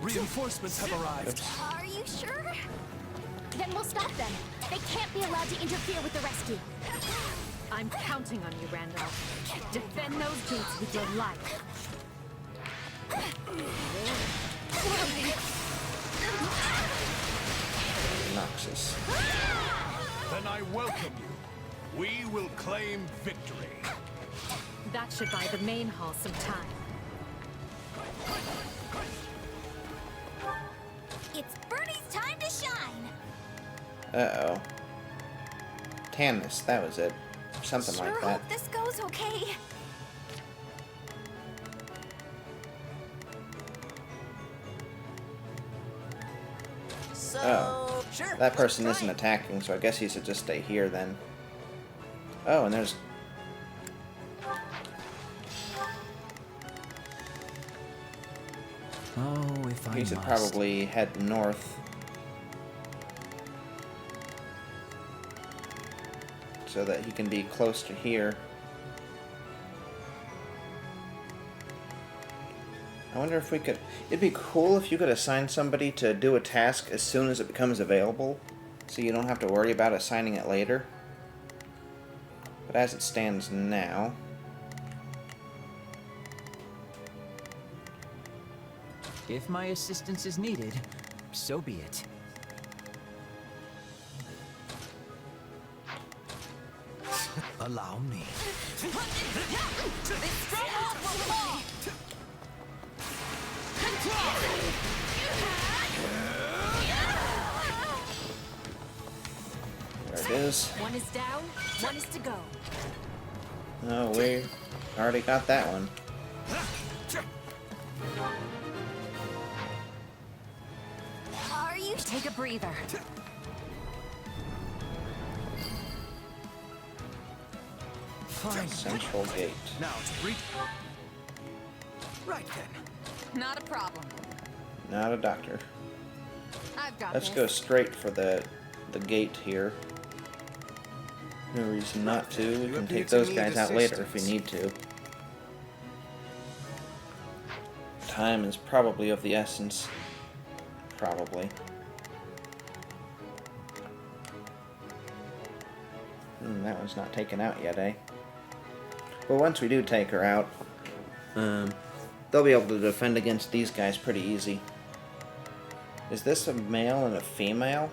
Reinforcements have arrived. Are you sure? Then we'll stop them. They can't be allowed to interfere with the rescue. I'm counting on you, Randolph. Defend those gates with your life. Noxus. Then I welcome you. We will claim victory. That should buy the main hall some time. It's Bernie's time to shine. Uh-oh. Tannis, that was it. Something Sure like that. hope this goes okay. Oh. Sure. That person isn't attacking, so I guess he should just stay here then. Oh, and there's... Oh, if I He should probably head north. So that he can be close to here. I wonder if we could... It'd be cool if you could assign somebody to do a task as soon as it becomes available, so you don't have to worry about assigning it later. But as it stands now... If my assistance is needed, so be it. Allow me. There it is. One is down, one is to go. Oh, we already got that one. Are you Take a breather. Fine. Central gate. Now to breach. Right then. Not a problem. Not a doctor. I've got Let's this. go straight for the gate here. No reason not to. We can take those guys out later if we need to. Time is probably of the essence. Probably. That one's not taken out yet, eh? Well, once we do take her out, they'll be able to defend against these guys pretty easy. Is this a male and a female?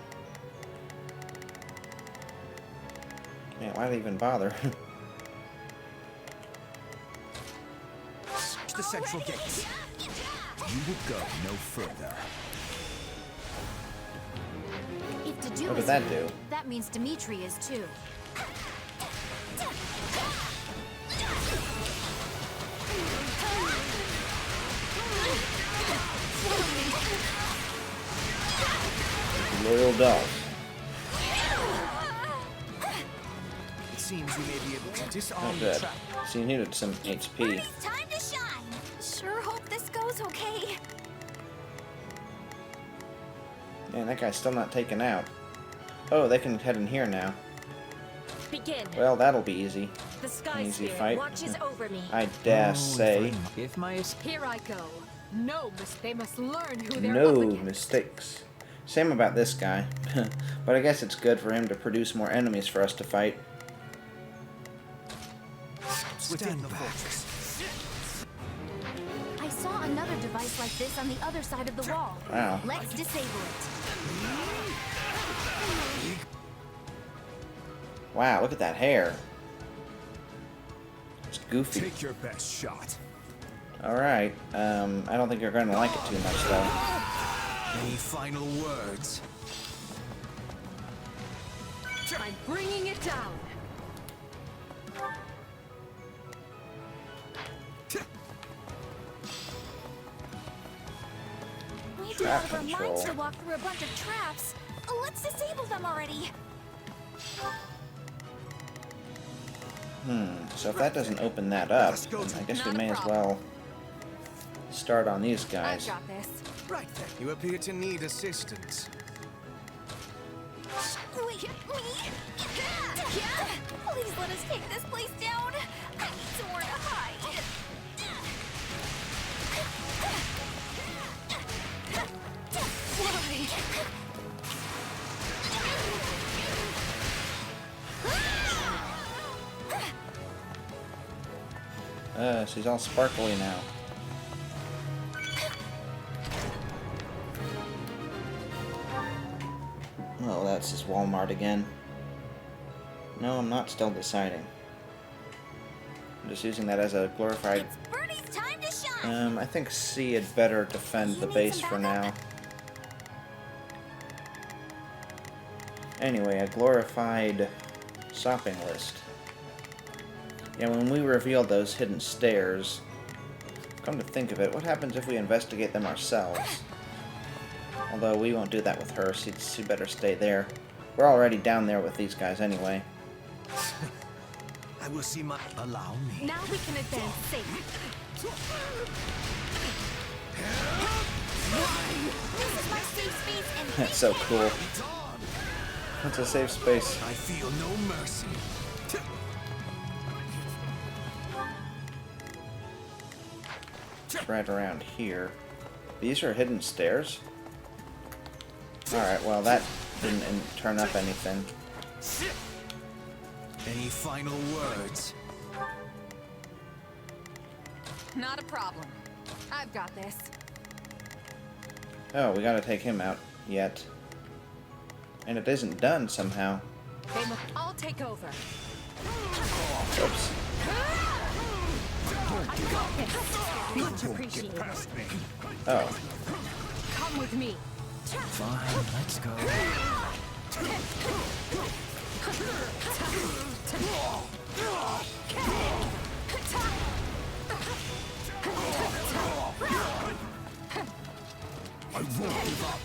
Man, why'd I even bother? Search the central gate. You will go no further. If to do What did is that here, do? that means Dimitri is too. Loyal dog. It seems we may be able to Oh, disarm the good. trap. So you needed some HP. Bernie's time to shine. Sure hope this goes okay. Man, that guy's still not taken out. Oh, they can head in here now. Begin. Well, that'll be easy. The Sky Easy Spirit fight. watches over me. I dare Oh, say, if my Here I go. No, they must learn who they're up no against. mistakes. Same about this guy. But I guess it's good for him to produce more enemies for us to fight. Within the fortress. I saw another device like this on the other side of the wall. Wow. Let's disable it. Wow, look at that hair. It's goofy. Take your best shot. Alright, I don't think you're going to like it too much, though. Any final words? I'm bringing it down. We do Trap have our control. minds to walk through a bunch of traps. Let's disable them already. So if that doesn't open that up, then I guess we Not a may as problem. well start on these I've guys. got this. Right then. You appear to need assistance. Wait, me? Please let us take this place down. I need somewhere to hide. She's all sparkly now. Oh, that's his Walmart again. No, I'm not still deciding. I'm just using that as a glorified... It's Bernie's time to shine! I think C had better defend the base for now. Anyway, a glorified shopping list. Yeah, when we revealed those hidden stairs, come to think of it, what happens if we investigate them ourselves? Although we won't do that with her, she better stay there. We're already down there with these guys anyway. I will see my... Allow me. Now we can advance safely. This is my safe space and That's so cool. It's on. That's a safe space. I feel no mercy. It's right around here. These are hidden stairs? Alright, well that didn't turn up anything. Any final words? Not a problem. I've got this. Oh, we gotta take him out yet. And it isn't done somehow. They must all take over. Oops. I got this. Much appreciated. Past me. Oh. Come with me. Fine, let's go. I won't give up.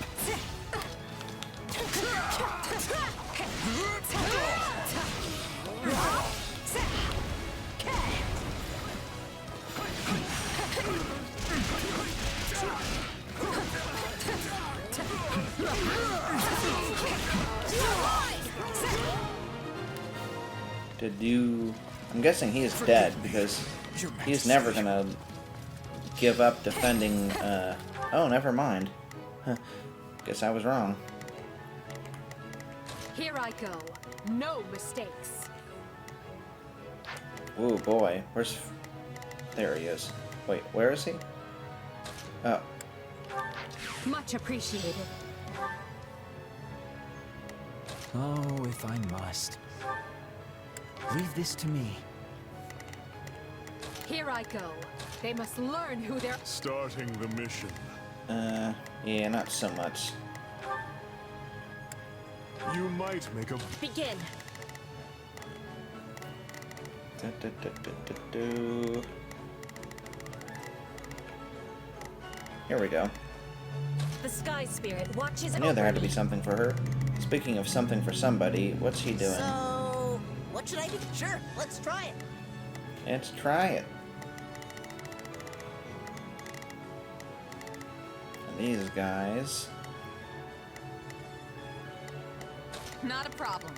Did you... I'm guessing he is dead, because he's never gonna give up defending, Oh, never mind. Huh. Guess I was wrong. Here I go. No mistakes. Ooh, boy. Where's... There he is. Wait, where is he? Oh. Much appreciated. Oh, if I must. Leave this to me. Here I go. They must learn who they're... Starting the mission. Yeah, not so much. You might make a... Begin. Here we go. the Sky Spirit watches I knew there had to over be me. something for her. Speaking of something for somebody, what's he doing? So, what should I do? Sure, let's try it. Let's try it. And these guys. Not a problem.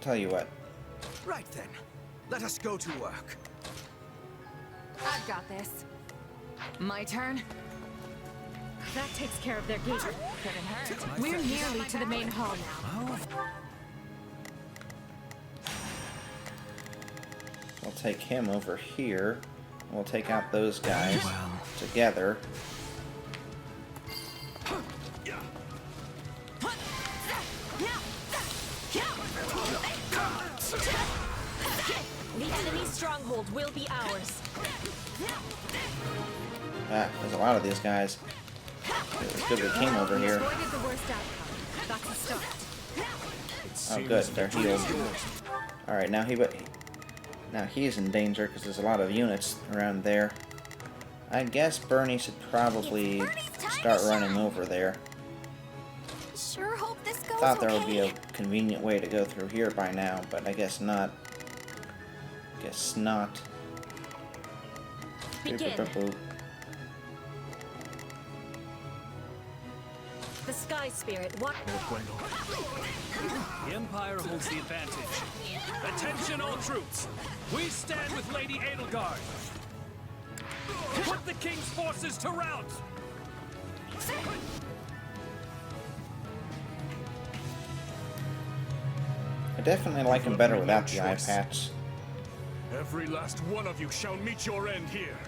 Tell you what. Right then. Let us go to work. I've got this. My turn. That takes care of their gate. Couldn't hurt. We're nearly to the main hall now. We'll take him over here. We'll take out those guys together. The enemy stronghold will be ours. Ah, there's a lot of these guys. It was good we came over here. Avoided the worst outcome. That's a start. Oh, good, they're healed. All right, now he's in danger because there's a lot of units around there. I guess Bernie should probably start running over there. Sure hope this goes Thought there okay. would be a convenient way to go through here by now, but I guess not. Guess not. Begin. Boop. The Sky Spirit what? The Empire holds the advantage. Attention all troops! We stand with Lady Edelgard! Put the King's forces to rout! I definitely like him better without the eye Choice. patch. Every last one of you shall meet your end here.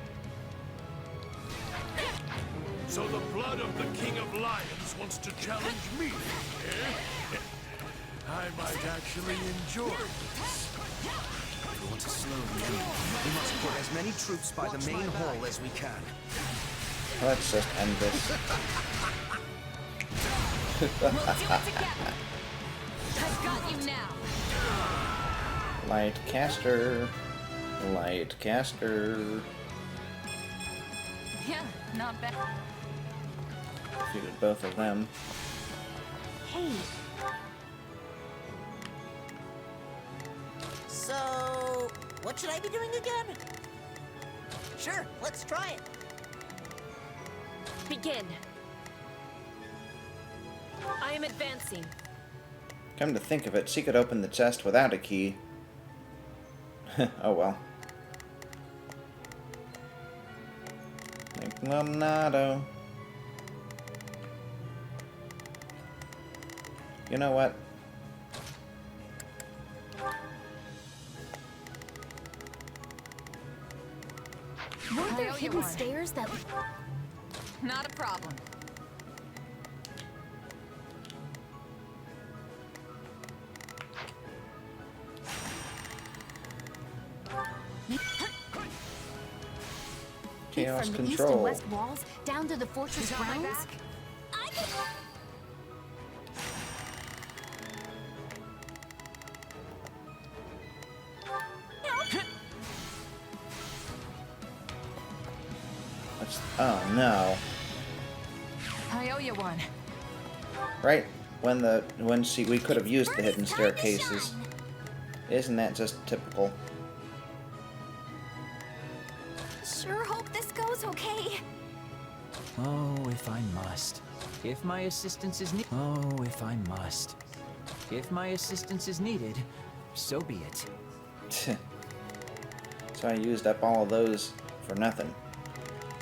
So the blood of the King of Lions wants to challenge me, eh? I might actually enjoy this. If we want to slow the enemy, we must put as many troops by the main hall as we can. Let's just end this. We'll do it together. I've got you now. Light caster. Light caster. Yeah, not bad. Defeated both of them. Hey, So, what should I be doing again? Sure, let's try it. begin. I am advancing. Come to think of it, she could open the chest without a key. Oh well. Leonardo. You know what? Weren't there hidden stairs that... Not a problem. Chaos From the east and control. west walls down to the fortress grounds. Oh no. I owe you one. Right when we could have used the hidden staircases. Isn't that just typical? Sure hope this goes okay. Oh, if I must. If my assistance is needed. Oh, if I must. If my assistance is needed, so be it. So I used up all of those for nothing.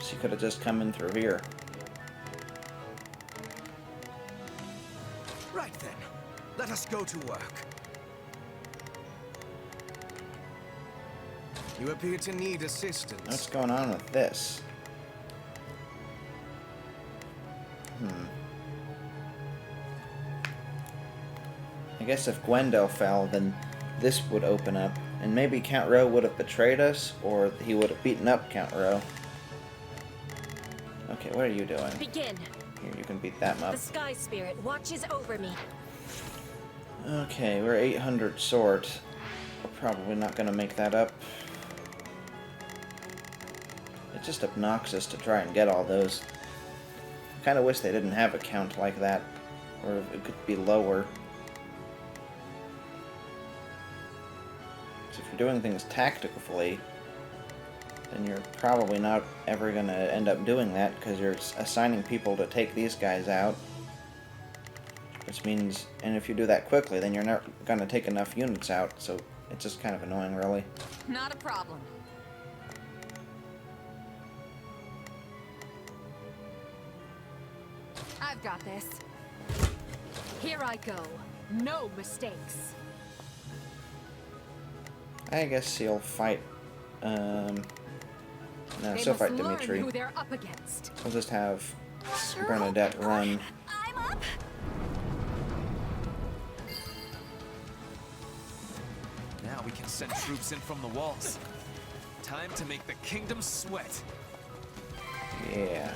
She could have just come in through here. Right then. Let us go to work. You appear to need assistance. What's going on with this? I guess if Gwendol fell, then this would open up. And maybe Count Rowe would have betrayed us, or he would have beaten up Count Rowe. Okay, what are you doing? Begin. Here, you can beat that up. The Sky Spirit watches over me. Okay, we're 800 sword. We're probably not going to make that up. It's just obnoxious to try and get all those. I kind of wish they didn't have a count like that, or it could be lower. So if you're doing things tactically, then you're probably not ever going to end up doing that, because you're assigning people to take these guys out. Which means, and if you do that quickly, then you're not going to take enough units out, so it's just kind of annoying, really. Not a problem. I've got this. Here I go. No mistakes. I guess he'll fight, no, They she'll must fight learn Dimitri. who they're up against. We'll just have Sure Bernadette hope- run. I'm up. Now we can send troops in from the walls. Time to make the kingdom sweat. Yeah.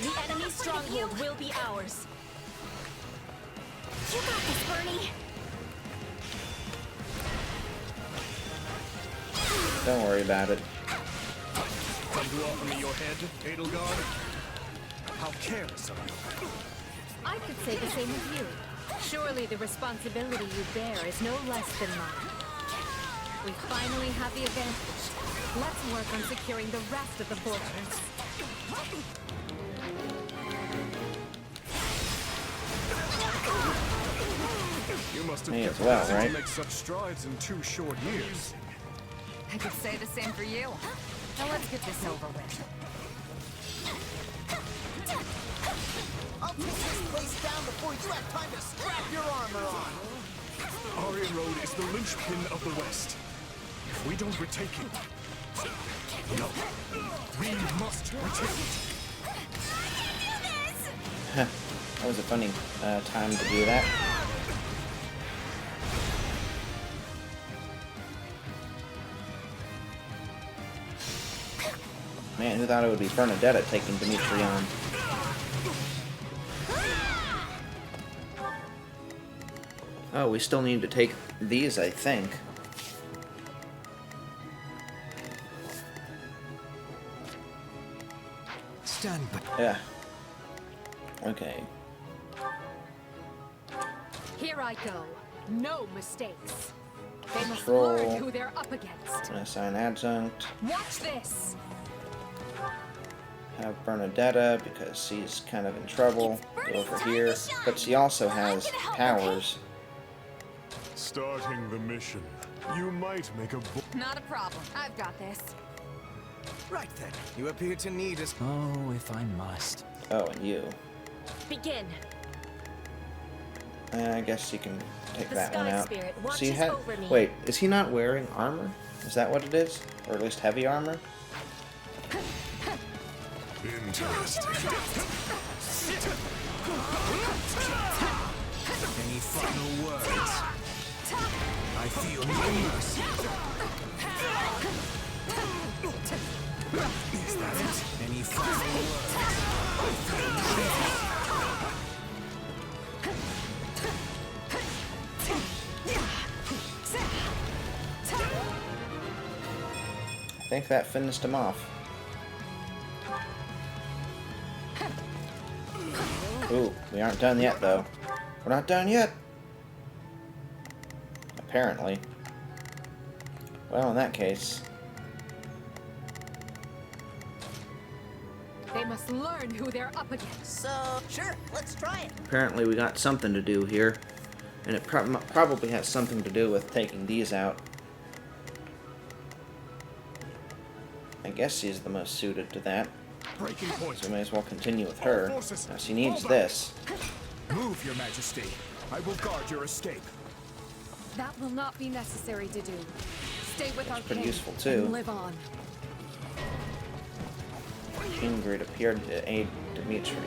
The enemy's stronghold will be ours. You got this, Bernie. Don't worry about it. Come to offer me your head, Edelgard? How careless of you. I could say the same of you. Surely the responsibility you bear is no less than mine. We finally have the advantage. Let's work on securing the rest of the fortress. You must have Me kept as well, busy right? to make such strides in 2 short years. I could say the same for you. Now let's get this over with. I'll take this place down before you have time to strap your armor on. Arya Road is the linchpin of the West. If we don't retake it... No. We must retake it. That was a funny time to do that. Man, who thought it would be Bernadetta taking Dimitri on? Oh, we still need to take these, I think. Stand back. Yeah. Okay. Here I go. No mistakes. They must Control. learn who they're up against. I'm gonna assign adjunct. Watch this. Have Bernadetta because she's kind of in trouble. Go over here. But she also has powers. Starting the mission. You might make a... Not a problem. I've got this. Right then. You appear to need us. Oh, if I must. Oh, and you. Begin. I guess you can take The that one Sky out. Spirit So you watches had... over me. Wait, is he not wearing armor? Is that what it is? Or at least heavy armor? Interesting. Any final words? I feel no mercy. Is that it? Any final words? I feel no mercy. I think that finished him off. Ooh, we aren't done yet, though. We're not done yet! Apparently. Well, in that case... They must learn who they're up against. So, sure, let's try it. Apparently we got something to do here. And it probably has something to do with taking these out. I guess she's the most suited to that. Breaking point. So we may as well continue with her. Now she needs Fall back. this. Move, Your Majesty. I will guard your escape. That will not be necessary to do. Stay with our pretty king useful, too. and live on. Ingrid appeared to aid Dimitri.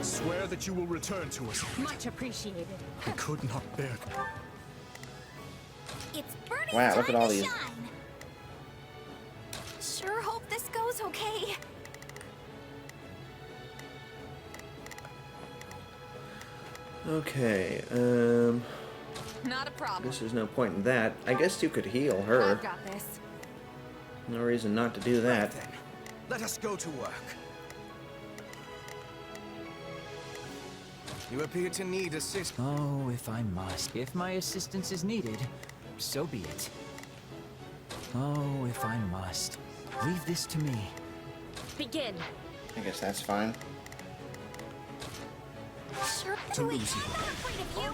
Swear that you will return to us. Much appreciated. I could not bear. It's Bernie's Wow, look at time all to these. shine. Sure hope this goes okay. Okay, Not a problem. guess there's no point in that. I guess you could heal her. I've got this. No reason not to do that. Then, let us go to work. You appear to need assistance. Oh, if I must. If my assistance is needed, so be it. Oh, if I must. Leave this to me. Begin. I guess that's fine. Sure. To Wait, lose you. I'm afraid of you.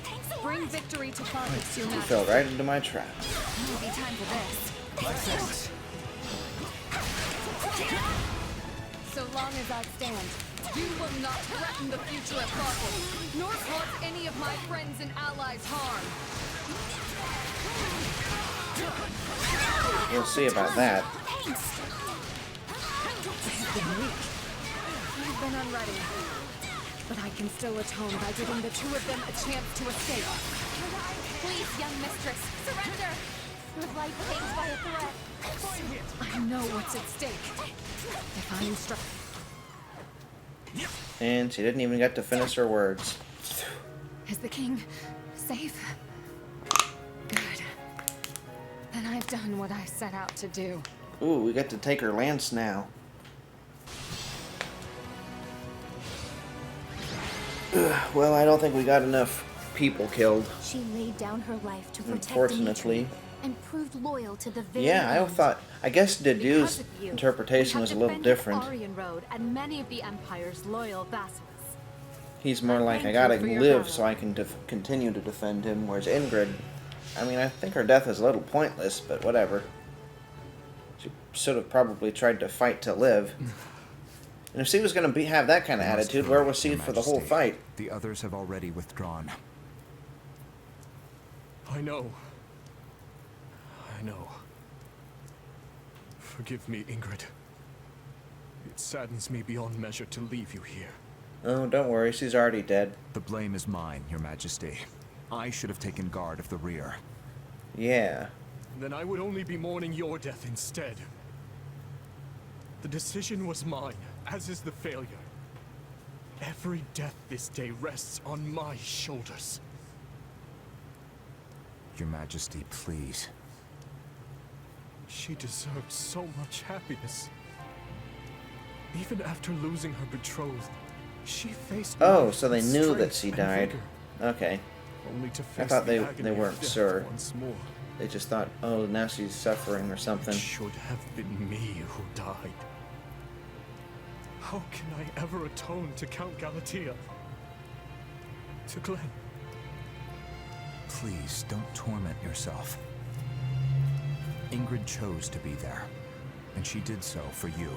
Thanks a Bring lot. victory to Fargus, Your You Majesty. fell right into my trap. Maybe time for this. My thanks. So long as I stand, you will not threaten the future of Fargus, nor cause any of my friends and allies harm. We'll see about that. Thanks. I've been unready. But I can still atone by giving the two of them a chance to escape. Please, young mistress, surrender. Your life hangs by a thread. I know what's at stake. If I instruct... And she didn't even get to finish her words. Is the king safe? Good. Then I've done what I set out to do. Ooh, we get to take her lance now. Well, I don't think we got enough people killed. She laid down her life to protect Unfortunately. Dimitri and proved loyal to the very Yeah, I end. thought... I guess Because Dedue's of you, interpretation we was a have little defended different. Aryan Road and many of the Empire's loyal vassals. He's more like, I Thank gotta you for your live valor. so I can continue to defend him, whereas Ingrid... I mean, I think her death is a little pointless, but whatever. She should have probably tried to fight to live. And if she was going to have that kind of attitude, where was she for the whole fight? The others have already withdrawn. I know. I know. Forgive me, Ingrid. It saddens me beyond measure to leave you here. Oh, don't worry, she's already dead. The blame is mine, Your Majesty. I should have taken guard of the rear. Yeah. Then I would only be mourning your death instead. The decision was mine, as is the failure. Every death this day rests on my shoulders. Your Majesty, please. She deserved so much happiness. Even after losing her betrothed, she faced Oh, life so they with knew that strength she and died. vigor, Okay. only to face thought the they agony of weren't death sure. once more. They just thought, oh, now she's suffering or something. It should have been me who died. How can I ever atone to Count Galatea? To Glenn? Please, don't torment yourself. Ingrid chose to be there, and she did so for you.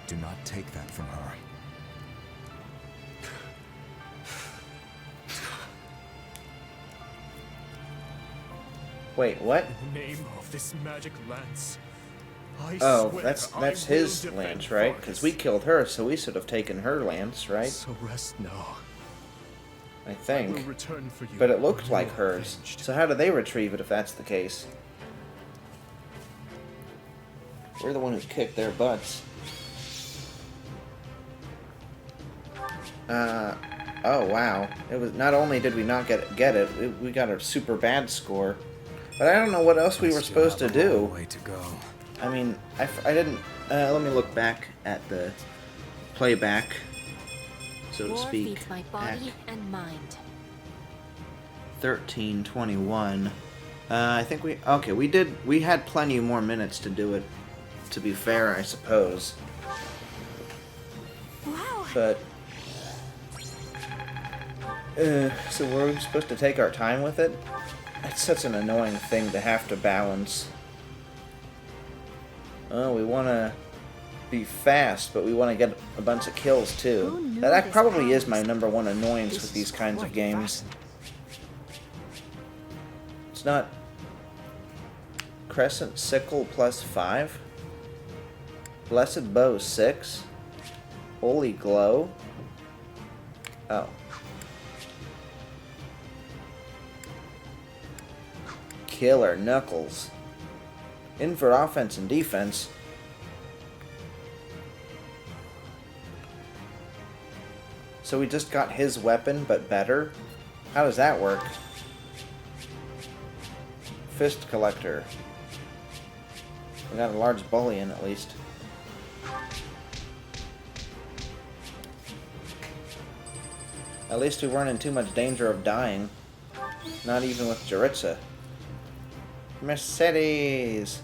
Do not take that from her. Wait, what? In the name of this magic lance, I Oh, swear that's I will his defend lance, right? Because we Vargas. killed her, so we should have taken her lance, right? So rest now. I I will think. return for you. But it looked when like you are hers. avenged. So how do they retrieve it if that's the case? We're the one who kicked their butts. Oh wow. It was not only did we not get it, we got a super bad score. But I don't know what else we were supposed to do. Way to go. I mean, I didn't. Let me look back at the playback, so to War speak. feeds my body and mind. 13:21. I think we had plenty more minutes to do it. To be fair, I suppose. Wow. But so were we supposed to take our time with it? It's such an annoying thing to have to balance. Oh, we want to be fast, but we want to get a bunch of kills too. Who knew That this probably is powers? my #1 annoyance This with these is kinds of quite games. fascinating. It's not Crescent Sickle +5. Blessed Bow 6. Holy Glow. Oh. Killer Knuckles. In for offense and defense. So we just got his weapon, but better? How does that work? Fist Collector. We got a large bullion, at least. At least we weren't in too much danger of dying. Not even with Jaritza. Mercedes!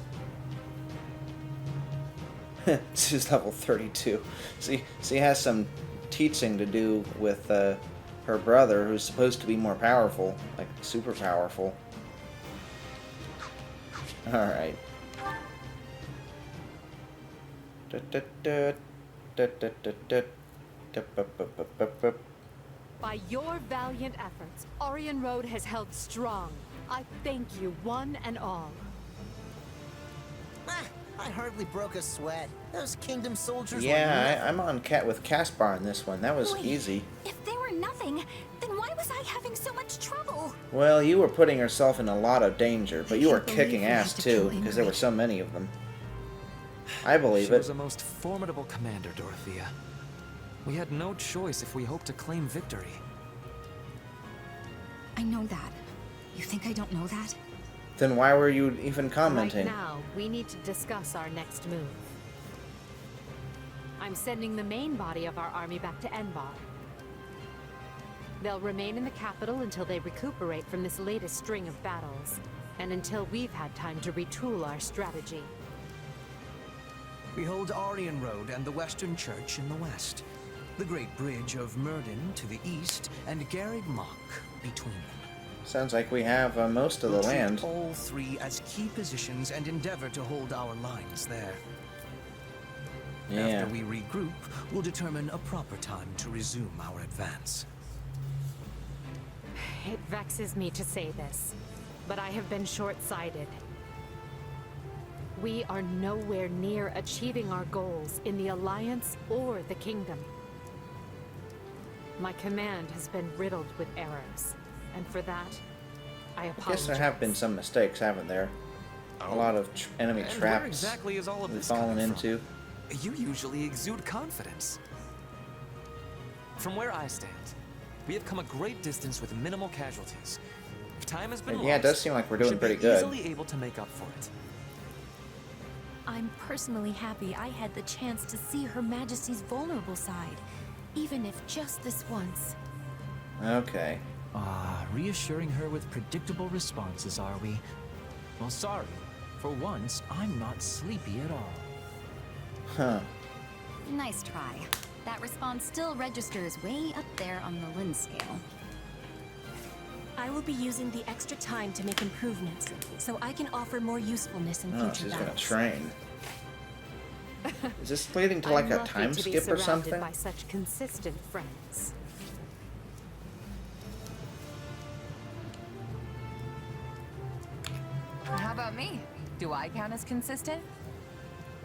She's level 32. She has some teaching to do with her brother, who's supposed to be more powerful. Like, super powerful. Alright. By your valiant efforts, Orion Road has held strong. I thank you, one and all. Ah, I hardly broke a sweat. Those kingdom soldiers were Yeah, nothing. I'm on with Caspar in this one. That was Wait, easy. If they were nothing, then why was I having so much trouble? Well, you were putting yourself in a lot of danger, but I you were can't believe kicking we had ass to too, kill because there were Ingrid. so many of them. I believe She it. was a most formidable commander, Dorothea. We had no choice if we hoped to claim victory. I know that. You think I don't know that? Then why were you even commenting? Right now, we need to discuss our next move. I'm sending the main body of our army back to Enbar. They'll remain in the capital until they recuperate from this latest string of battles, and until we've had time to retool our strategy. We hold Orion Road and the Western Church in the west, the Great Bridge of Murden to the east, and Garreg Mach between them. Sounds like we have most of the We'll treat land. all three as key positions and endeavor to hold our lines there. Yeah. After we regroup, we'll determine a proper time to resume our advance. It vexes me to say this, but I have been short-sighted. We are nowhere near achieving our goals in the Alliance or the Kingdom. My command has been riddled with errors, and for that, I I apologize. guess there have been some mistakes, haven't there? A lot of enemy And traps where exactly is all of we've this fallen coming into. from? You usually exude confidence. From where I stand, we have come a great distance with minimal casualties. If time has been lost, Yeah, it does seem like we're we doing should pretty be good. easily able to make up for it. I'm personally happy I had the chance to see Her Majesty's vulnerable side, even if just this once. Okay. Reassuring her with predictable responses, are we? Well, sorry. For once, I'm not sleepy at all. Huh. Nice try. That response still registers way up there on the Lin scale. I will be using the extra time to make improvements, so I can offer more usefulness in Oh, future she's gonna battles. train. Is this leading to like I'm a lucky time to be skip or surrounded something? by such consistent friends. How about me? Do I count as consistent?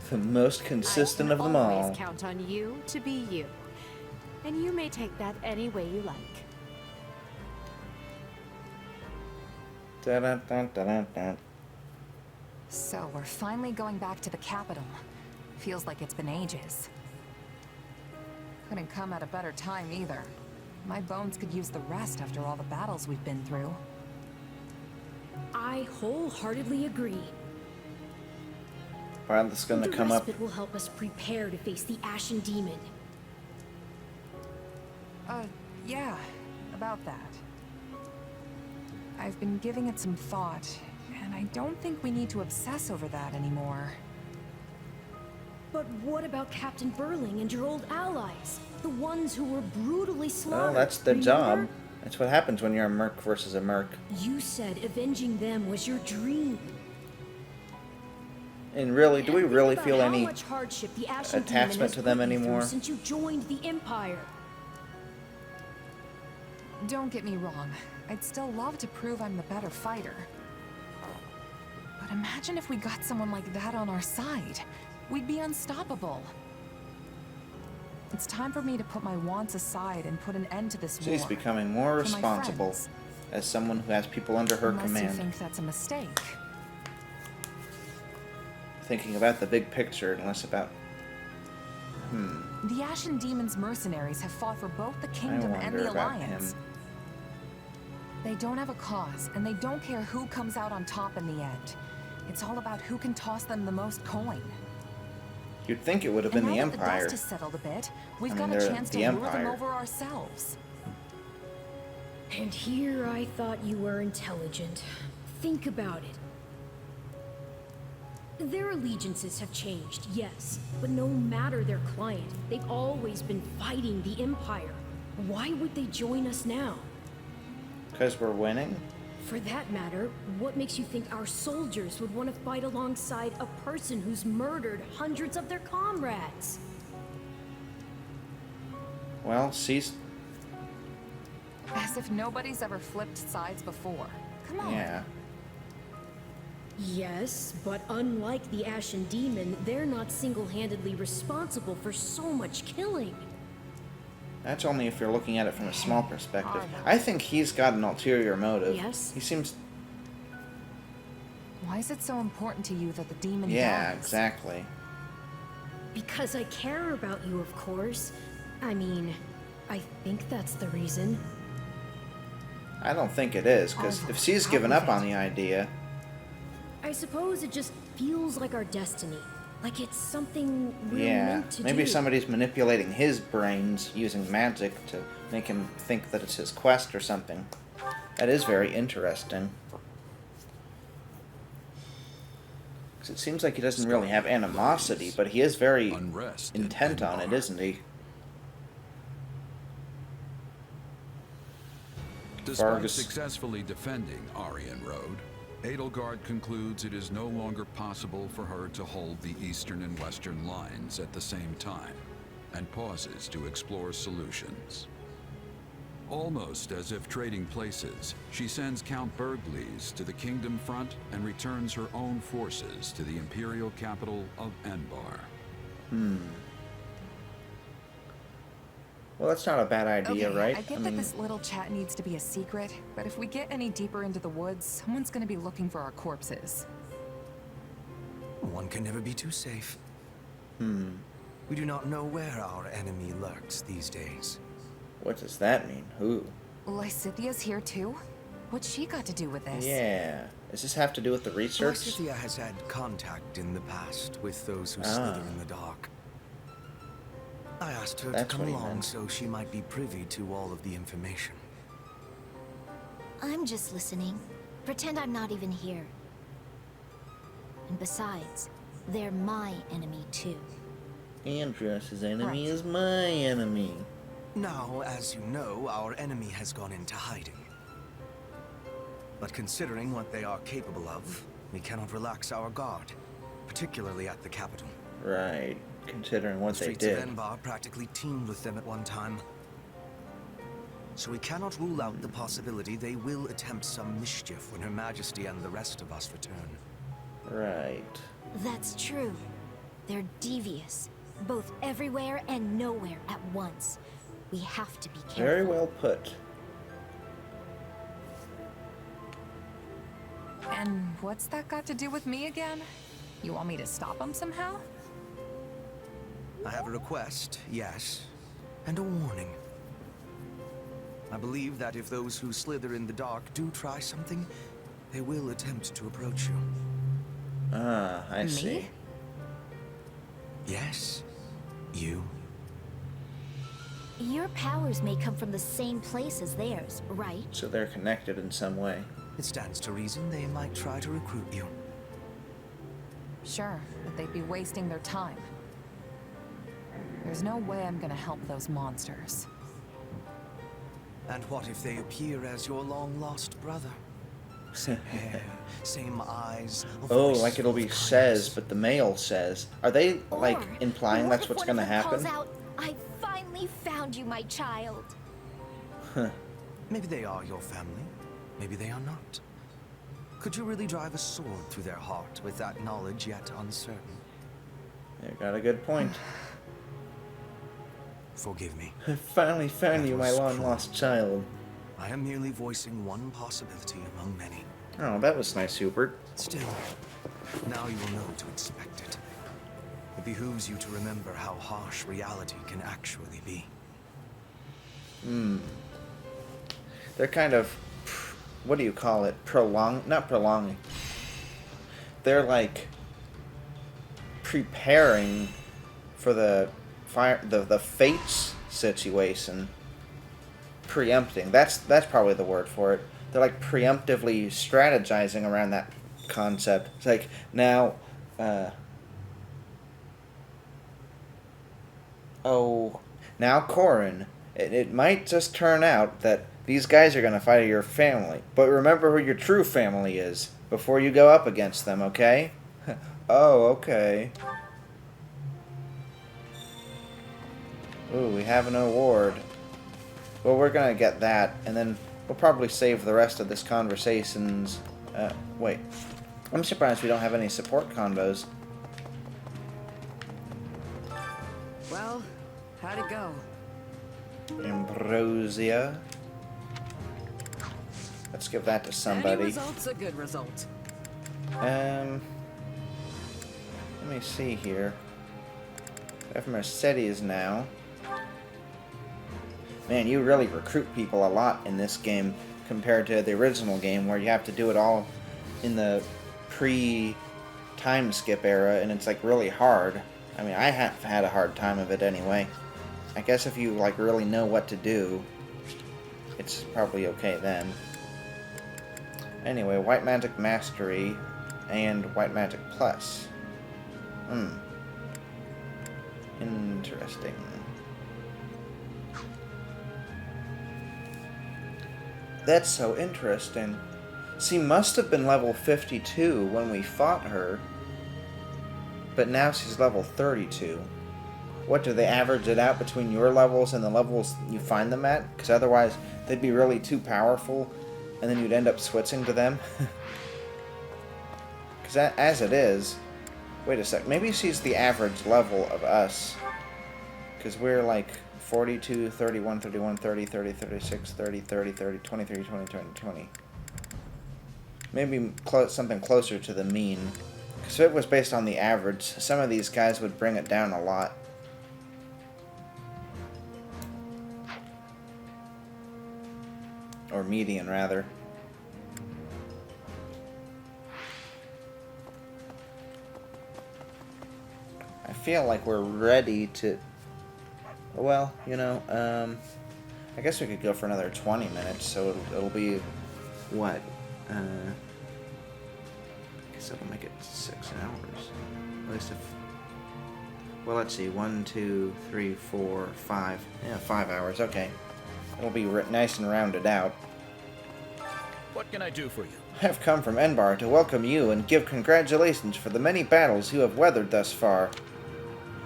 The most consistent I of can them always all. count on you to be you. And you may take that any way you like. Dun-dun-dun-dun-dun. So we're finally going back to the capital. Feels like it's been ages. Couldn't come at a better time either. My bones could use the rest after all the battles we've been through. I wholeheartedly agree. Well, that's gonna The come up. respite will help us prepare to face the Ashen Demon. Yeah, about that. I've been giving it some thought, and I don't think we need to obsess over that anymore. But what about Captain Burling and your old allies? The ones who were brutally slaughtered. Well, that's the remember? job. That's what happens when you're a merc versus a merc. You said avenging them was your dream. And really, do we And really think feel about how any much hardship the Ashen Demon attachment has to them put you through anymore? since you joined the Empire? Don't get me wrong. I'd still love to prove I'm the better fighter. But imagine if we got someone like that on our side. We'd be unstoppable. It's time for me to put my wants aside and put an end to this war. She's becoming more For my responsible friends. as someone who has people under her Unless you command. think that's a mistake. Thinking about the big picture and less about... The Ashen Demon's mercenaries have fought for both the Kingdom and wonder the about Alliance. him. They don't have a cause, and they don't care who comes out on top in the end. It's all about who can toss them the most coin. You'd think it would have been And the now that the Empire. dust has settled a bit, we've I got mean, a they're chance to the lure them Empire. over ourselves. And here I thought you were intelligent. Think about it. Their allegiances have changed, yes, but no matter their client, they've always been fighting the Empire. Why would they join us now? Because we're winning? For that matter, what makes you think our soldiers would want to fight alongside a person who's murdered hundreds of their comrades? Well, she's... As if nobody's ever flipped sides before. Come on. yeah. Yes, but unlike the Ashen Demon, they're not single-handedly responsible for so much killing. That's only if you're looking at it from a small perspective. I think he's got an ulterior motive. Yes? He seems... Why is it so important to you that the demon Yeah, dies? exactly. Because I care about you, of course. I mean, I think that's the reason. I don't think it is, because I'll if she's out given with up on it. the idea... I suppose it just feels like our destiny. Like it's something we're Yeah, meant to maybe do. somebody's manipulating his brains using magic to make him think that it's his quest or something. That is very interesting. 'Cause it seems like he doesn't really have animosity, but he is very Unrest and intent on it, isn't he? Despite Vargas. successfully defending Aryan Road, Edelgard concludes it is no longer possible for her to hold the eastern and western lines at the same time, and pauses to explore solutions. Almost as if trading places, she sends Count Bergliez to the Kingdom front and returns her own forces to the imperial capital of Enbar. Well, that's not a bad idea, Okay, right? I get that this little chat needs to be a secret, but if we get any deeper into the woods, someone's gonna be looking for our corpses. One can never be too safe. We do not know where our enemy lurks these days. What does that mean? Who? Lysithia's here too? What's she got to do with this? Yeah. Does this have to do with the research? Lysithia has had contact in the past with those who slither in the dark. I asked her to come along so she might be privy to all of the information. I'm just listening. Pretend I'm not even here. And besides, they're my enemy too. Andros's enemy is my enemy. Now, as you know, our enemy has gone into hiding. But considering what they are capable of, we cannot relax our guard, particularly at the capital. Right, considering what they did. did. The streets of Enbar practically teemed with them at one time. So we cannot rule out the possibility they will attempt some mischief when Her Majesty and the rest of us return. Right. That's true. They're devious, both everywhere and nowhere at once. We have to be careful. Very well put. And what's that got to do with me again? You want me to stop them somehow? I have a request, yes, and a warning. I believe that if those who slither in the dark do try something, they will attempt to approach you. Ah, I see. Yes, you. Your powers may come from the same place as theirs, right? So they're connected in some way. It stands to reason they might try to recruit you. Sure, but they'd be wasting their time. There's no way I'm gonna help those monsters. And what if they appear as your long-lost brother? Same hair, same eyes. Oh, like it'll be says, but the male says. Are they, like, implying that's what's gonna happen? Calls out, I finally found you, my child. Huh. Maybe they are your family. Maybe they are not. Could you really drive a sword through their heart with that knowledge yet uncertain? You got a good point. Forgive me. I finally found you, my long-lost child. I am merely voicing one possibility among many. Oh, that was nice, Hubert. Still, now you will know to expect it. It behooves you to remember how harsh reality can actually be. They're kind of, what do you call it? Not prolonging. They're like preparing for the fates situation. Preempting. That's probably the word for it. They're like preemptively strategizing around that concept. It's like now, now Corin, it might just turn out that these guys are going to fight your family. But remember who your true family is before you go up against them, okay? Oh, okay. Ooh, we have an award. Well, we're going to get that, and then we'll probably save the rest of this conversations. Wait. I'm surprised we don't have any support convos. Well, how'd it go? Ambrosia. Let's give that to somebody. Any result's a good result. Let me see here. We have Mercedes now. Man, you really recruit people a lot in this game compared to the original game where you have to do it all in the pre-time skip era, and it's like really hard. I mean, I have had a hard time of it anyway. I guess if you like really know what to do, it's probably okay then. Anyway, White Magic Mastery and White Magic Plus. Interesting. That's so interesting. She must have been level 52 when we fought her. But now she's level 32. What, do they average it out between your levels and the levels you find them at? Because otherwise, they'd be really too powerful, and then you'd end up switching to them. Because as it is... Wait a sec, maybe she's the average level of us. Because we're like 42, 31, 31, 30, 30, 36, 30, 30, 30, 20, 30, 20, 20, 20. Maybe something closer to the mean. Because if it was based on the average, some of these guys would bring it down a lot. Or median, rather. I feel like we're ready to... Well, you know, I guess we could go for another 20 minutes, so it'll be... What? I guess it'll make it 6 hours. At least if... Well, let's see. 1, 2, 3, 4, 5. Yeah, 5 hours. Okay. It'll be nice and rounded out. What can I do for you? I have come from Enbar to welcome you and give congratulations for the many battles you have weathered thus far.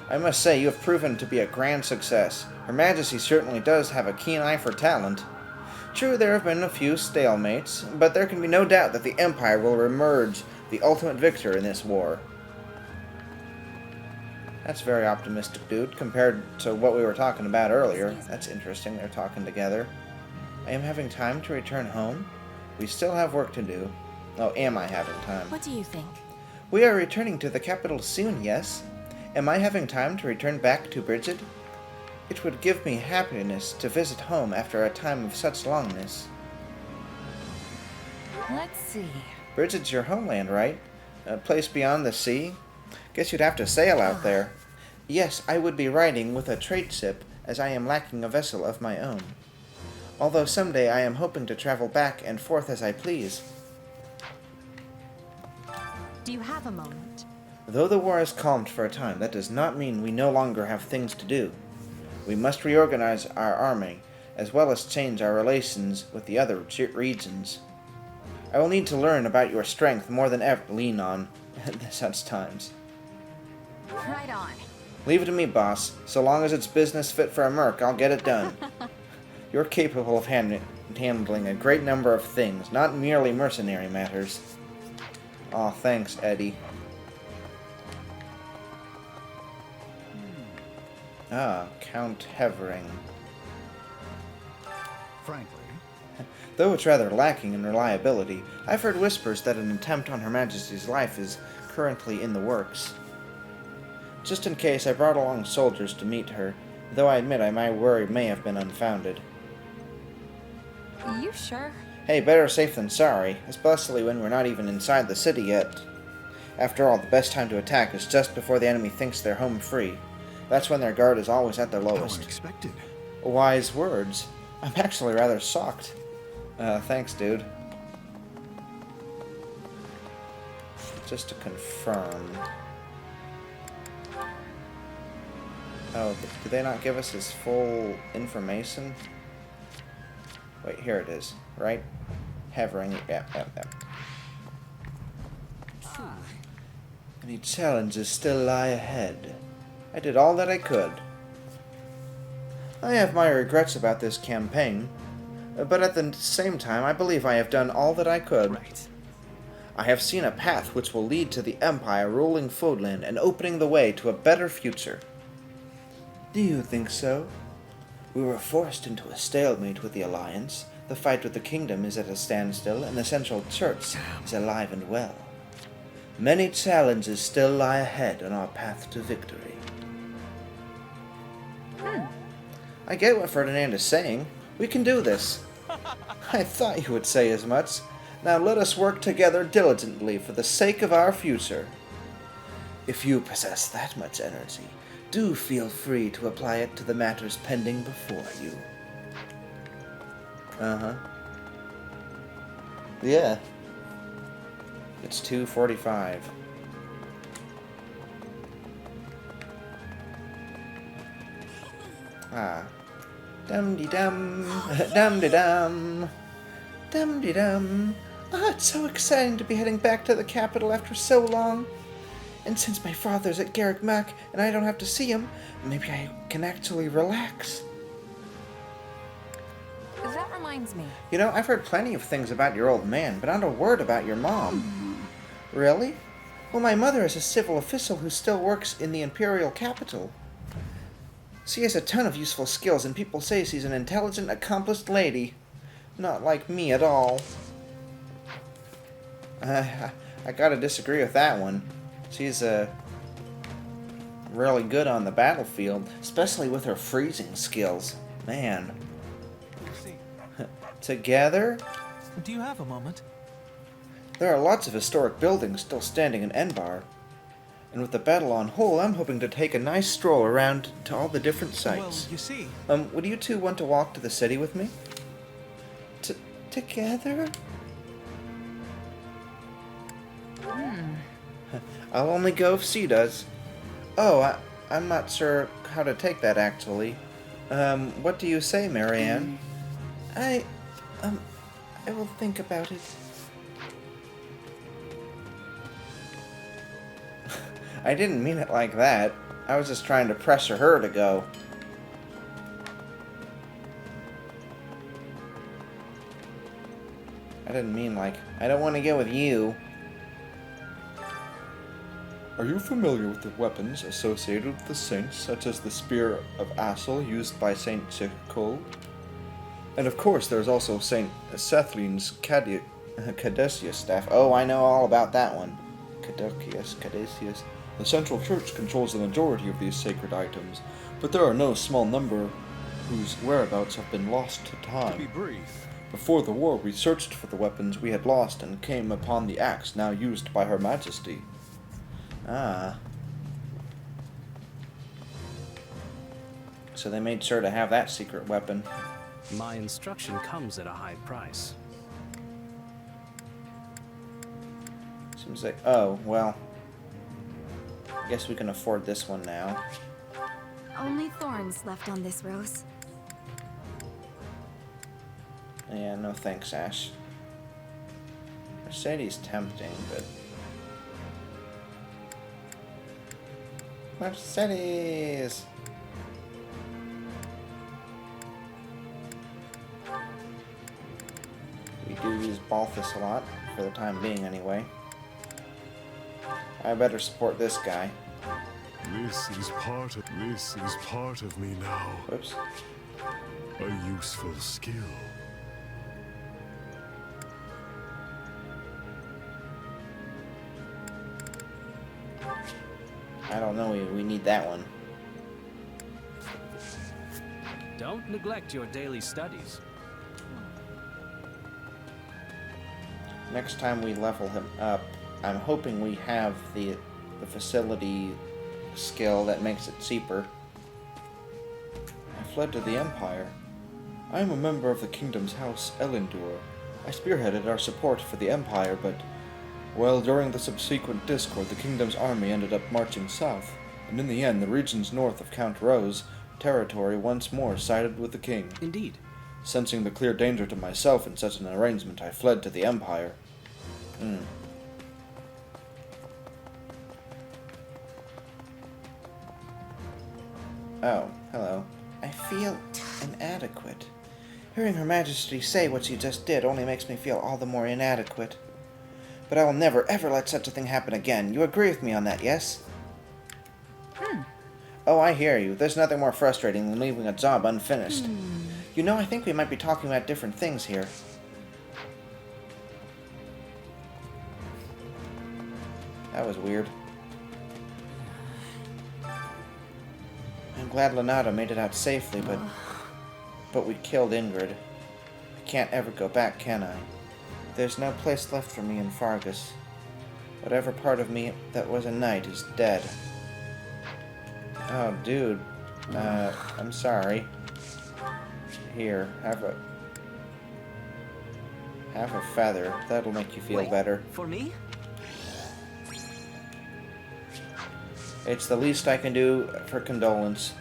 I must say you have proven to be a grand success. Her Majesty certainly does have a keen eye for talent. True, there have been a few stalemates, but there can be no doubt that the Empire will emerge the ultimate victor in this war. That's very optimistic, dude, compared to what we were talking about earlier. That's interesting, they're talking together. I am having time to return home? We still have work to do. Oh, am I having time? What do you think? We are returning to the capital soon, yes? Am I having time to return back to Bridget? It would give me happiness to visit home after a time of such longness. Let's see. Bridget's your homeland, right? A place beyond the sea? Guess you'd have to sail out there. Yes, I would be riding with a trade ship, as I am lacking a vessel of my own. Although someday I am hoping to travel back and forth as I please. Do you have a moment? Though the war has calmed for a time, that does not mean we no longer have things to do. We must reorganize our army, as well as change our relations with the other regions. I will need to learn about your strength more than ever lean on at such times. Right on. Leave it to me, boss. So long as it's business fit for a merc, I'll get it done. You're capable of handling a great number of things, not merely mercenary matters. Aw, thanks, Eddie. Ah, Count Hevering. Frankly, though it's rather lacking in reliability, I've heard whispers that an attempt on Her Majesty's life is currently in the works. Just in case, I brought along soldiers to meet her, though I admit my worry may have been unfounded. You sure? Hey, better safe than sorry, especially when we're not even inside the city yet. After all, the best time to attack is just before the enemy thinks they're home free. That's when their guard is always at their lowest. how unexpected. Wise words. I'm actually rather shocked. Thanks, dude. Just to confirm. Oh, did they not give us his full information? Wait, here it is, right? Hevering, yeah. Any challenges still lie ahead. I did all that I could. I have my regrets about this campaign, but at the same time, I believe I have done all that I could. Right. I have seen a path which will lead to the Empire ruling Fodland and opening the way to a better future. Do you think so? We were forced into a stalemate with the Alliance. The fight with the Kingdom is at a standstill, and the Central Church is alive and well. Many challenges still lie ahead on our path to victory. I get what Ferdinand is saying. We can do this. I thought you would say as much. Now let us work together diligently for the sake of our future. If you possess that much energy, do feel free to apply it to the matters pending before you. Uh-huh. Yeah. It's 2:45. Ah. Dum-de-dum. Dum-de-dum. Dum-de-dum. Ah, it's so exciting to be heading back to the capital after so long. And since my father's at Garrick Mac and I don't have to see him, maybe I can actually relax. That reminds me. You know, I've heard plenty of things about your old man, but not a word about your mom. Really? Well, my mother is a civil official who still works in the imperial capital. She has a ton of useful skills, and people say she's an intelligent, accomplished lady. Not like me at all. I gotta disagree with that one. She's really good on the battlefield, especially with her freezing skills. Man. Together? Do you have a moment? There are lots of historic buildings still standing in Enbar. And with the battle on hold, I'm hoping to take a nice stroll around to all the different sites. Well, you see... Would you two want to walk to the city with me? Together? I'll only go if she does. Oh, I'm not sure how to take that, actually. What do you say, Marianne? I will think about it. I didn't mean it like that. I was just trying to pressure her to go. I didn't mean like, I don't want to go with you. Are you familiar with the weapons associated with the saints, such as the Spear of Assel used by Saint Chicol? And of course, there's also Saint Cethlene's Caduceus staff. Oh, I know all about that one. Caduceus. The Central Church controls the majority of these sacred items, but there are no small number whose whereabouts have been lost to time. To be brief. Before the war, we searched for the weapons we had lost and came upon the axe now used by Her Majesty. Ah. So they made sure to have that secret weapon. My instruction comes at a high price. Seems like... Oh, well. I guess we can afford this one now. Only thorns left on this rose. Yeah, no thanks, Ash. Mercedes tempting, but... Mercedes! We do use Balthus a lot, for the time being anyway. I better support this guy. This is part of me now. Whoops. A useful skill. I don't know, we need that one. Don't neglect your daily studies. Next time we level him up, I'm hoping we have the facility skill that makes it cheaper. I fled to the Empire. I am a member of the Kingdom's House Elindur. I spearheaded our support for the Empire, but... Well, during the subsequent discord, the Kingdom's army ended up marching south, and in the end, the regions north of Count Rose territory once more sided with the king. Indeed. Sensing the clear danger to myself in such an arrangement, I fled to the Empire. Oh, hello. I feel inadequate. Hearing Her Majesty say what she just did only makes me feel all the more inadequate. But I will never, ever let such a thing happen again. You agree with me on that, yes? Oh, I hear you. There's nothing more frustrating than leaving a job unfinished. You know, I think we might be talking about different things here. That was weird. I'm glad Lenata made it out safely, but we killed Ingrid. I can't ever go back, can I? There's no place left for me in Fargus. Whatever part of me that was a knight is dead. Oh, dude. I'm sorry. Here, have a feather. That'll make you feel better. For me? It's the least I can do for condolence.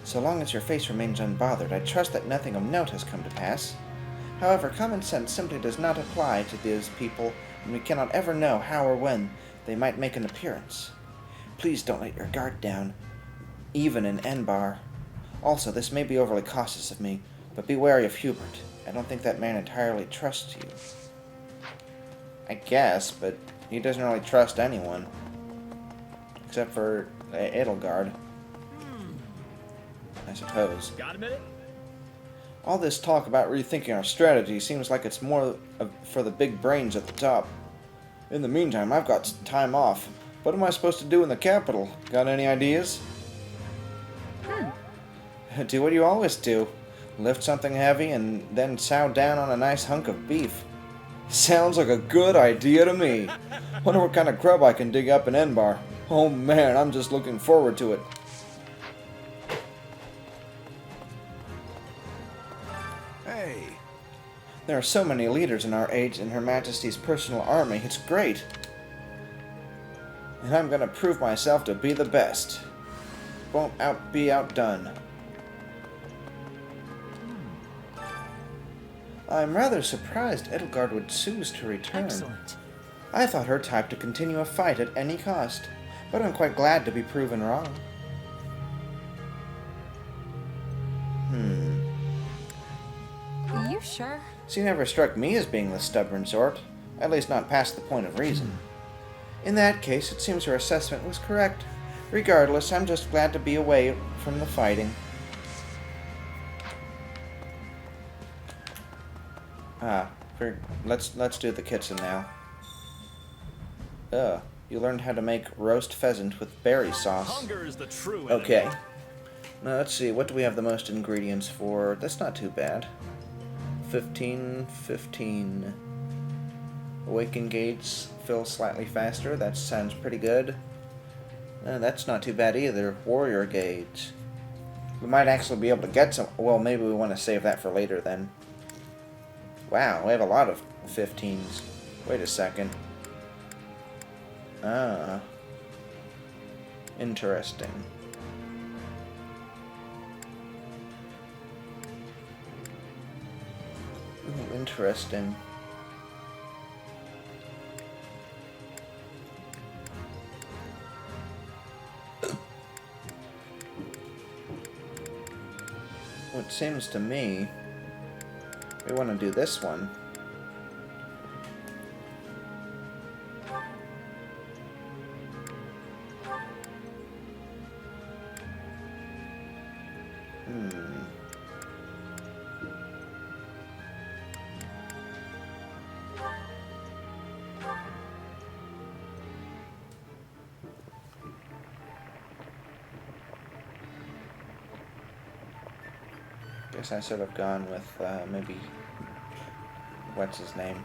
So long as your face remains unbothered, I trust that nothing of note has come to pass. However, common sense simply does not apply to these people, and we cannot ever know how or when they might make an appearance. Please don't let your guard down, even in Enbar. Also, this may be overly cautious of me, but be wary of Hubert. I don't think that man entirely trusts you. I guess, but he doesn't really trust anyone. Except for Edelgard. I suppose. Got a minute? All this talk about rethinking our strategy seems like it's more for the big brains at the top. In the meantime, I've got some time off. What am I supposed to do in the capital? Got any ideas? Do what you always do. Lift something heavy and then chow down on a nice hunk of beef. Sounds like a good idea to me. Wonder what kind of grub I can dig up in Enbar. Oh man, I'm just looking forward to it. Hey. There are so many leaders in our age in Her Majesty's personal army. It's great. And I'm gonna prove myself to be the best. Won't be outdone. I'm rather surprised Edelgard would choose to return. Excellent. I thought her type to continue a fight at any cost, but I'm quite glad to be proven wrong. You sure? She never struck me as being the stubborn sort, at least not past the point of reason. In that case, it seems her assessment was correct. Regardless, I'm just glad to be away from the fighting. Let's do the kitchen now. You learned how to make roast pheasant with berry sauce. Hunger is the true enemy. Okay. Now let's see, what do we have the most ingredients for? That's not too bad. 15. Awaken gates fill slightly faster. That sounds pretty good. That's not too bad either. Warrior gauge. We might actually be able to get some. Well, maybe we want to save that for later then. Wow, we have a lot of 15s. Wait a second. Interesting. Ooh, interesting. Well, it seems to me we want to do this one. Guess I should have gone with maybe what's his name?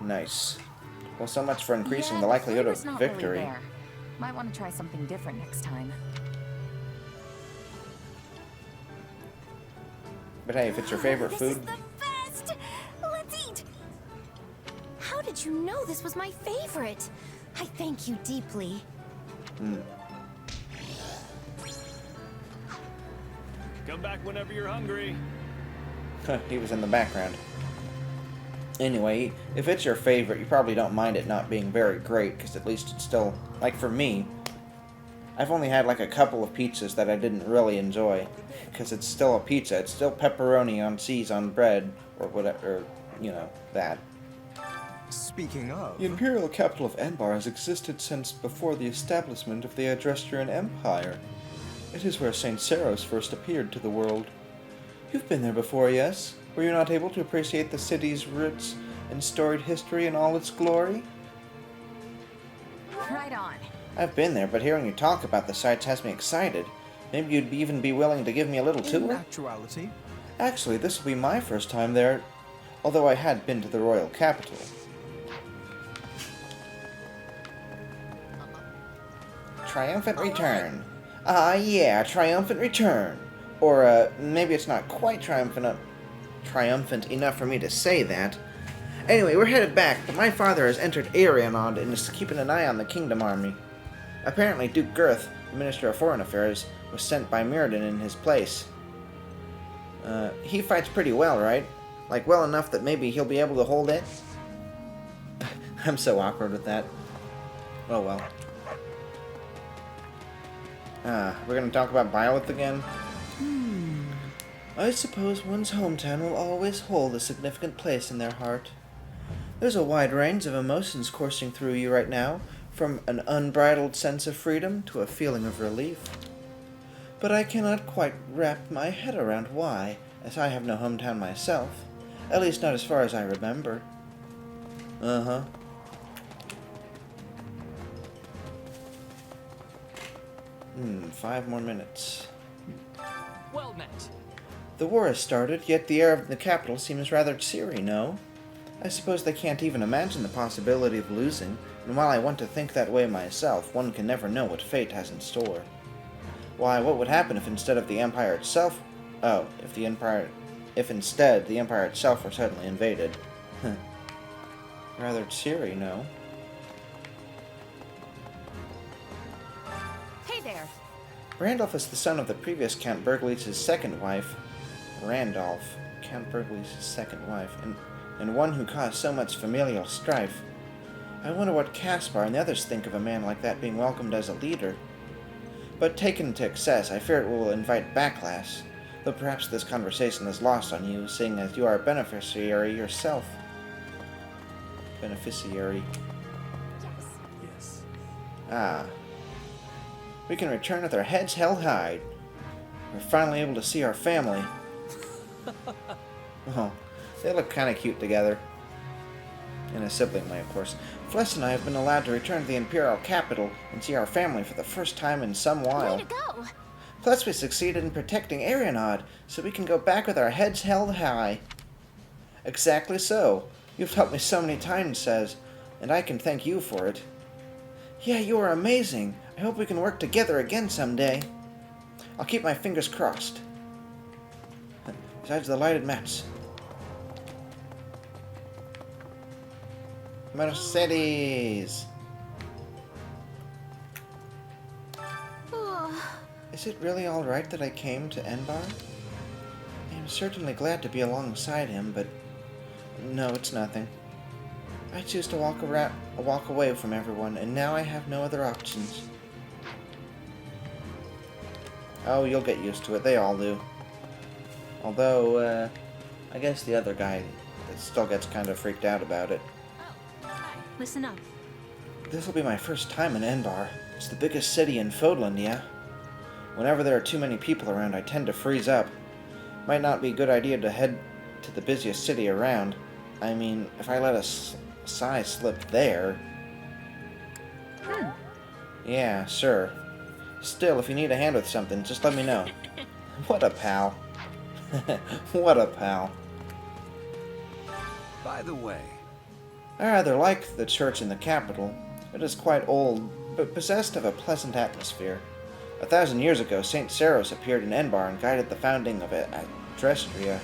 Nice. Well, so much for increasing the likelihood of flavor's not victory. Really there. Might want to try something different next time. But hey, if it's your favorite food, This is the best! Let's eat! How did you know this was my favorite? I thank you deeply. Come back whenever you're hungry. he was in the background. Anyway, if it's your favorite, you probably don't mind it not being very great, because at least it's still, like for me, I've only had like a couple of pizzas that I didn't really enjoy, because it's still a pizza, it's still pepperoni on cheese on bread, or whatever, you know, that. Speaking of... The imperial capital of Enbar has existed since before the establishment of the Adrestrian Empire. It is where St. Saros first appeared to the world. You've been there before, yes? Were you not able to appreciate the city's roots and storied history in all its glory? Right on. I've been there, but hearing you talk about the sites has me excited. Maybe you'd even be willing to give me a little In tour? actuality... Actually, this will be my first time there, although I had been to the royal capital. Triumphant return. Yeah, triumphant return. Or, maybe it's not quite triumphant enough for me to say that. Anyway, we're headed back, but my father has entered Arianod and is keeping an eye on the Kingdom Army. Apparently, Duke Girth, the Minister of Foreign Affairs, was sent by Mirrodin in his place. He fights pretty well, right? Like, well enough that maybe he'll be able to hold it? I'm so awkward with that. Oh well. We're gonna talk about Byleth again? I suppose one's hometown will always hold a significant place in their heart. There's a wide range of emotions coursing through you right now, from an unbridled sense of freedom to a feeling of relief. But I cannot quite wrap my head around why, as I have no hometown myself. At least not as far as I remember. 5 more minutes. Well met. The war has started, yet the air of the capital seems rather cheery, no? I suppose they can't even imagine the possibility of losing, and while I want to think that way myself, one can never know what fate has in store. Why, what would happen if instead of the Empire itself... if instead the Empire itself were suddenly invaded? Rather cheery, no? Hey there. Randolph is the son of the previous Count Bergleach's second wife, Randolph, Count Bergleach's second wife, and one who caused so much familial strife. I wonder what Caspar and the others think of a man like that being welcomed as a leader. But taken to excess, I fear it will invite backlash, though perhaps this conversation is lost on you, seeing as you are a beneficiary yourself. Beneficiary. Yes. Ah. We can return with our heads held high. We're finally able to see our family. Oh, they look kind of cute together. In a sibling way, of course. Flesh and I have been allowed to return to the Imperial capital and see our family for the first time in some while. Way to go! Plus, we succeeded in protecting Arianod, so we can go back with our heads held high. Exactly so. You've helped me so many times, Says, and I can thank you for it. Yeah, you are amazing. I hope we can work together again someday. I'll keep my fingers crossed. Besides the lighted maps. Mercedes! Is it really alright that I came to Enbar? I am certainly glad to be alongside him, but... No, it's nothing. I choose to walk away from everyone, and now I have no other options. Oh, you'll get used to it. They all do. Although, I guess the other guy still gets kind of freaked out about it. Oh, hi. Listen up. This'll be my first time in Enbar. It's the biggest city in Fodland, yeah? Whenever there are too many people around, I tend to freeze up. Might not be a good idea to head to the busiest city around. I mean, if I let a sigh slip there... Yeah, sure. Still, if you need a hand with something, just let me know. What a pal. What a pal. By the way... I rather like the church in the capital. It is quite old, but possessed of a pleasant atmosphere. 1,000 years ago, St. Saros appeared in Enbar and guided the founding of Drestia.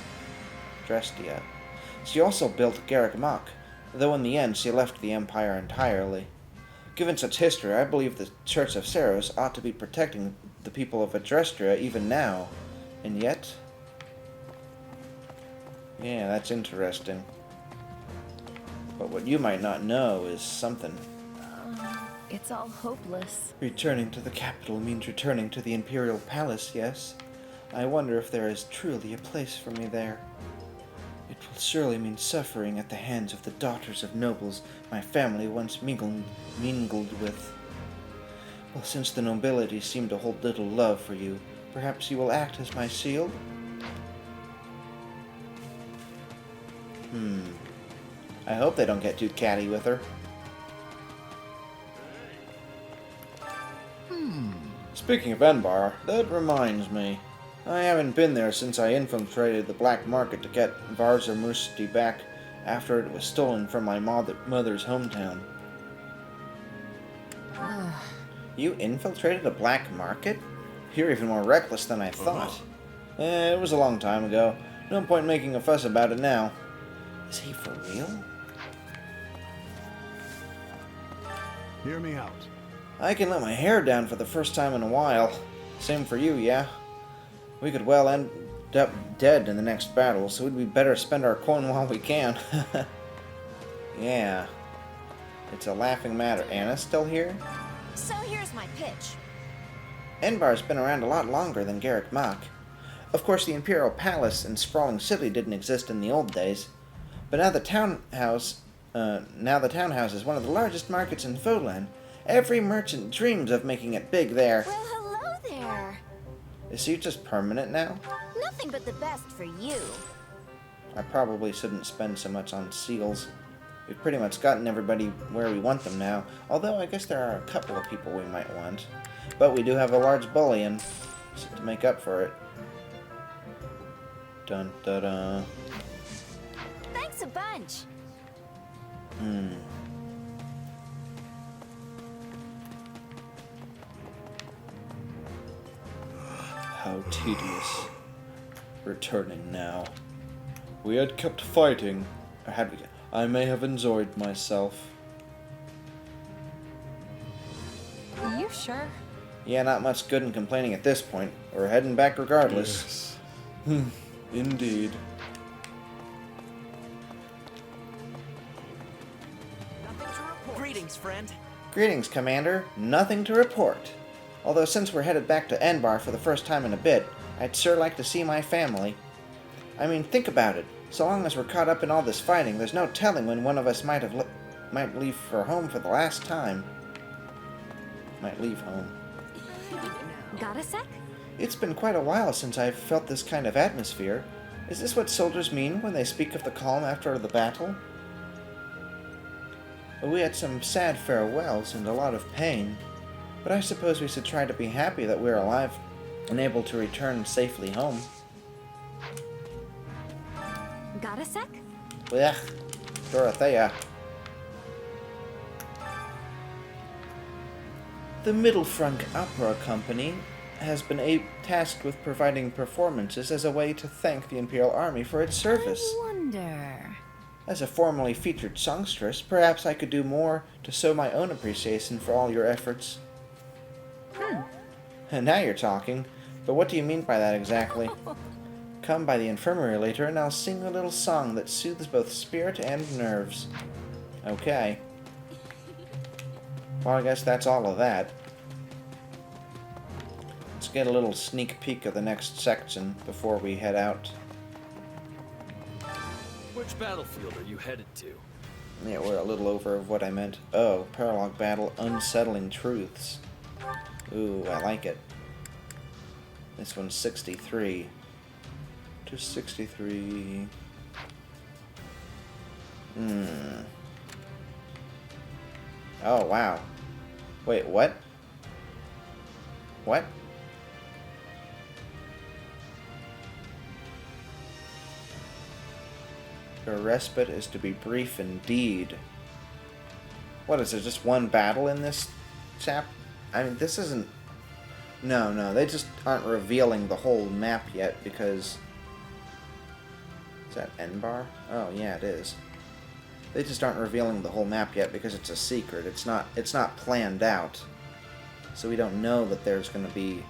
She also built Garrick Mach, though in the end she left the Empire entirely. Given such history, I believe the Church of Saros ought to be protecting the people of Adrestria even now. And yet... Yeah, that's interesting. But what you might not know is something. It's all hopeless. Returning to the capital means returning to the Imperial Palace, yes? I wonder if there is truly a place for me there. It will surely mean suffering at the hands of the daughters of nobles my family once mingled with. Well, since the nobility seem to hold little love for you, perhaps you will act as my shield? I hope they don't get too catty with her. Speaking of Enbar, that reminds me. I haven't been there since I infiltrated the black market to get Varza Musti back after it was stolen from my mother's hometown. You infiltrated a black market? You're even more reckless than I thought. It was a long time ago. No point making a fuss about it now. Is he for real? Hear me out. I can let my hair down for the first time in a while. Same for you, yeah? We could well end up dead in the next battle, so we'd be better spend our coin while we can. Yeah. It's a laughing matter. Anna's still here? So here's my pitch. Enbar's been around a lot longer than Garrick Mach. Of course, the Imperial Palace and sprawling city didn't exist in the old days, but now the townhouse is one of the largest markets in Foland. Every merchant dreams of making it big there. Well, hello there. Is he just permanent now? Nothing but the best for you. I probably shouldn't spend so much on seals. We've pretty much gotten everybody where we want them now, although I guess there are a couple of people we might want. But we do have a large bullion to make up for it. Dun da da. Thanks a bunch. How tedious. Returning now. We had kept fighting. Or had we? I may have enjoyed myself. You sure? Yeah, not much good in complaining at this point. We're heading back regardless. Yes. Indeed. Greetings, friend. Greetings, Commander. Nothing to report. Although since we're headed back to Enbar for the first time in a bit, I'd sure like to see my family. I mean, think about it. So long as we're caught up in all this fighting, there's no telling when one of us might leave for home for the last time. Might leave home. Got a sec? It's been quite a while since I've felt this kind of atmosphere. Is this what soldiers mean when they speak of the calm after the battle? We had some sad farewells and a lot of pain, but I suppose we should try to be happy that we're alive and able to return safely home. Got a sec? Blech, Dorothea. The Mittelfrank Opera Company has been tasked with providing performances as a way to thank the Imperial Army for its service. I wonder... As a formally featured songstress, perhaps I could do more to show my own appreciation for all your efforts. And now you're talking. But what do you mean by that exactly? Come by the infirmary later and I'll sing a little song that soothes both spirit and nerves. Okay. Well, I guess that's all of that. Let's get a little sneak peek of the next section before we head out. Which battlefield are you headed to? Yeah, we're a little over of what I meant. Oh, Paralog Battle, Unsettling Truths. Ooh, I like it. This one's 63. To 63. Oh, wow. Wait, what? What? Your respite is to be brief indeed. What, is there just one battle in this chap? I mean, this isn't... No, they just aren't revealing the whole map yet because... Is that Enbar? Oh, yeah, it is. They just aren't revealing the whole map yet because it's a secret. It's not planned out. So we don't know that there's going to be...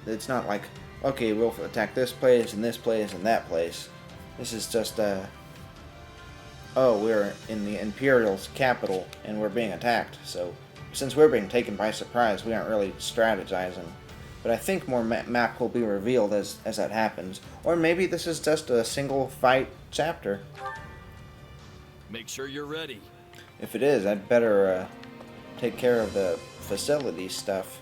It's not like, okay, we'll attack this place and that place. This is just, oh, we're in the Imperial's capital and we're being attacked. So, since we're being taken by surprise, we aren't really strategizing. But I think more map will be revealed as that happens. Or maybe this is just a single fight chapter. Make sure you're ready. If it is, I'd better take care of the facility stuff.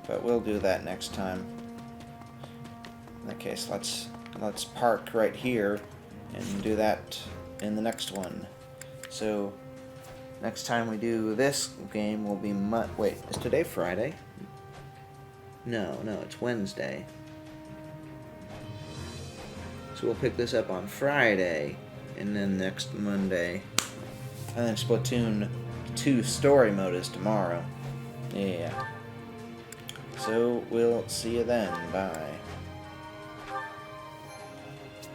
But we'll do that next time. In that case, let's park right here and do that in the next one. So next time we do this game will be wait, is today Friday? No, it's Wednesday. So we'll pick this up on Friday, and then next Monday. And then Splatoon 2 story mode is tomorrow. Yeah. So we'll see you then. Bye.